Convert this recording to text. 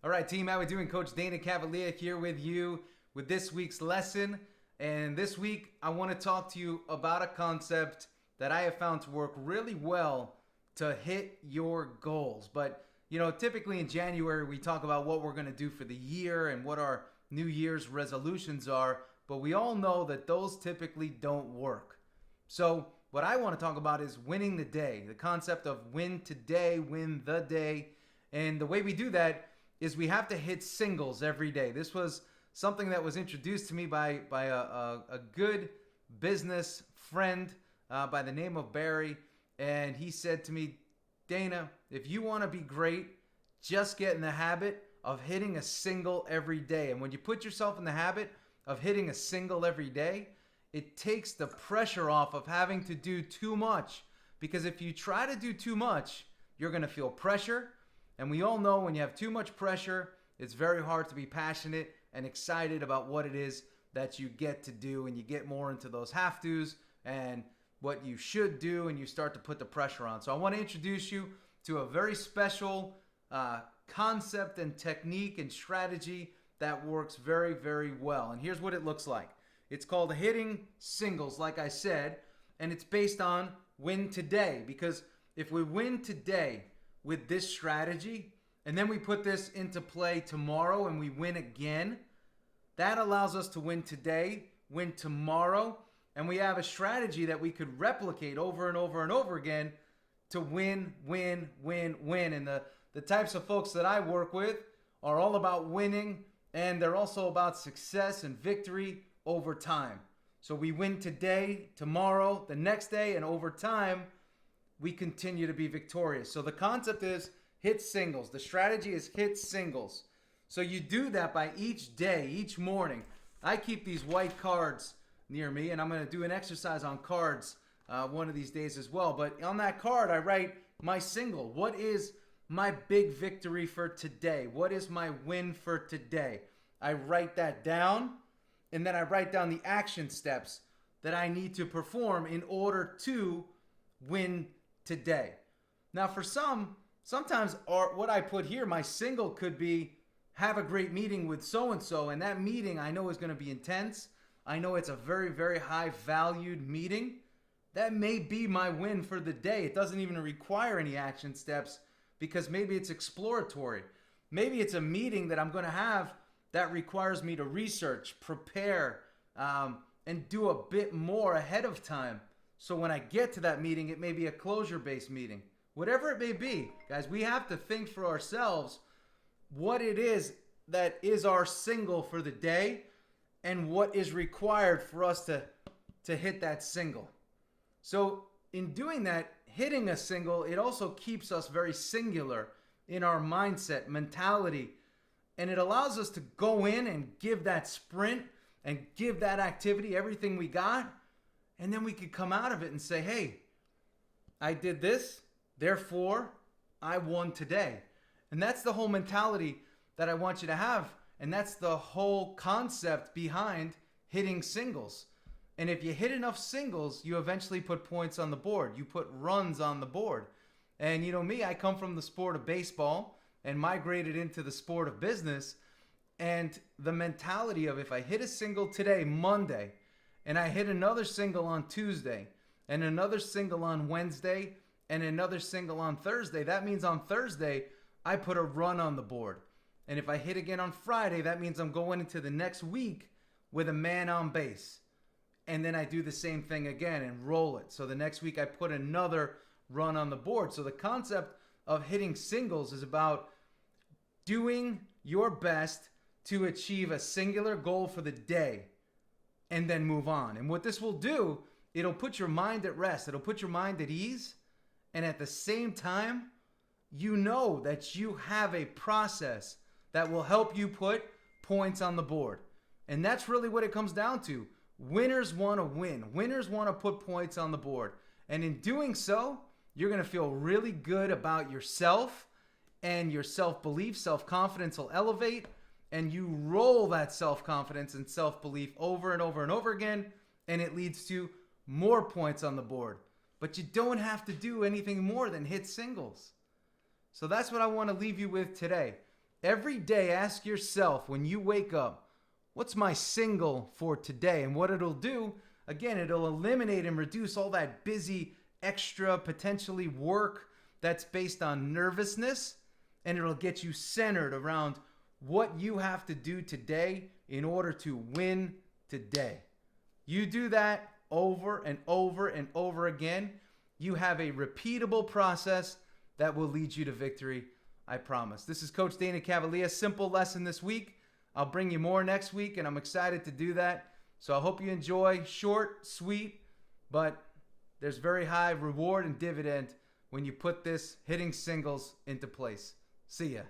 All right, team, how we doing? Coach Dana Cavalea here with you with this week's lesson. And this week, I want to talk to you about a concept that I have found to work really well to hit your goals. But, typically in January, we talk about what we're going to do for the year and what our New Year's resolutions are. But we all know that those typically don't work. So, what I want to talk about is winning the day, the concept of win today, win the day. And the way we do that is we have to hit singles every day. This was something that was introduced to me by a good business friend by the name of Barry. And he said to me, Dana, if you want to be great, just get in the habit of hitting a single every day. And when you put yourself in the habit of hitting a single every day, it takes the pressure off of having to do too much. Because if you try to do too much, you're going to feel pressure. And we all know when you have too much pressure, it's very hard to be passionate and excited about what it is that you get to do. And you get more into those have-tos and what you should do, and you start to put the pressure on. So I want to introduce you to a very special concept and technique and strategy that works very, very well. And here's what it looks like. It's called hitting singles, like I said, and it's based on win today. Because if we win today with this strategy, and then we put this into play tomorrow and we win again, that allows us to win today, win tomorrow, and we have a strategy that we could replicate over and over and over again to win, win, win, win. And the types of folks that I work with are all about winning, and they're also about success and victory over time. So we win today, tomorrow, the next day, and over time, we continue to be victorious. So the concept is hit singles. The strategy is hit singles. So you do that by each day, each morning. I keep these white cards near me, and I'm going to do an exercise on cards one of these days as well. But on that card, I write my single. What is my big victory for today? What is my win for today? I write that down, and then I write down the action steps that I need to perform in order to win today. Now, for sometimes what I put here, my single could be have a great meeting with so-and-so, and that meeting I know is going to be intense. I know it's a very, very high valued meeting. That may be my win for the day. It doesn't even require any action steps because maybe it's exploratory. Maybe it's a meeting that I'm going to have that requires me to research, prepare, and do a bit more ahead of time. So when I get to that meeting, it may be a closure-based meeting. Whatever it may be, guys, we have to think for ourselves what it is that is our single for the day and what is required for us to hit that single. So in doing that, hitting a single, it also keeps us very singular in our mindset, mentality, and it allows us to go in and give that sprint and give that activity everything we got. And then we could come out of it and say, hey, I did this, therefore I won today. And that's the whole mentality that I want you to have. And that's the whole concept behind hitting singles. And if you hit enough singles, you eventually put points on the board. You put runs on the board. And you know me, I come from the sport of baseball and migrated into the sport of business. And the mentality of if I hit a single today, Monday, and I hit another single on Tuesday, and another single on Wednesday, and another single on Thursday, that means on Thursday, I put a run on the board. And if I hit again on Friday, that means I'm going into the next week with a man on base. And then I do the same thing again and roll it. So the next week I put another run on the board. So the concept of hitting singles is about doing your best to achieve a singular goal for the day and then move on. And what this will do, it'll put your mind at rest. It'll put your mind at ease. And at the same time, you know that you have a process that will help you put points on the board. And that's really what it comes down to. Winners want to win. Winners want to put points on the board. And in doing so, you're going to feel really good about yourself, and your self-belief, self-confidence will elevate, and you roll that self-confidence and self-belief over and over and over again, and it leads to more points on the board. But you don't have to do anything more than hit singles. So that's what I want to leave you with today. Every day, ask yourself when you wake up, what's my single for today? And what it'll do, again, it'll eliminate and reduce all that busy, extra, potentially work that's based on nervousness, and it'll get you centered around what you have to do today in order to win today. You do that over and over and over again, you have a repeatable process that will lead you to victory, I promise. This is Coach Dana Cavalea. Simple lesson this week. I'll bring you more next week, and I'm excited to do that. So I hope you enjoy. Short, sweet, but there's very high reward and dividend when you put this hitting singles into place. See ya.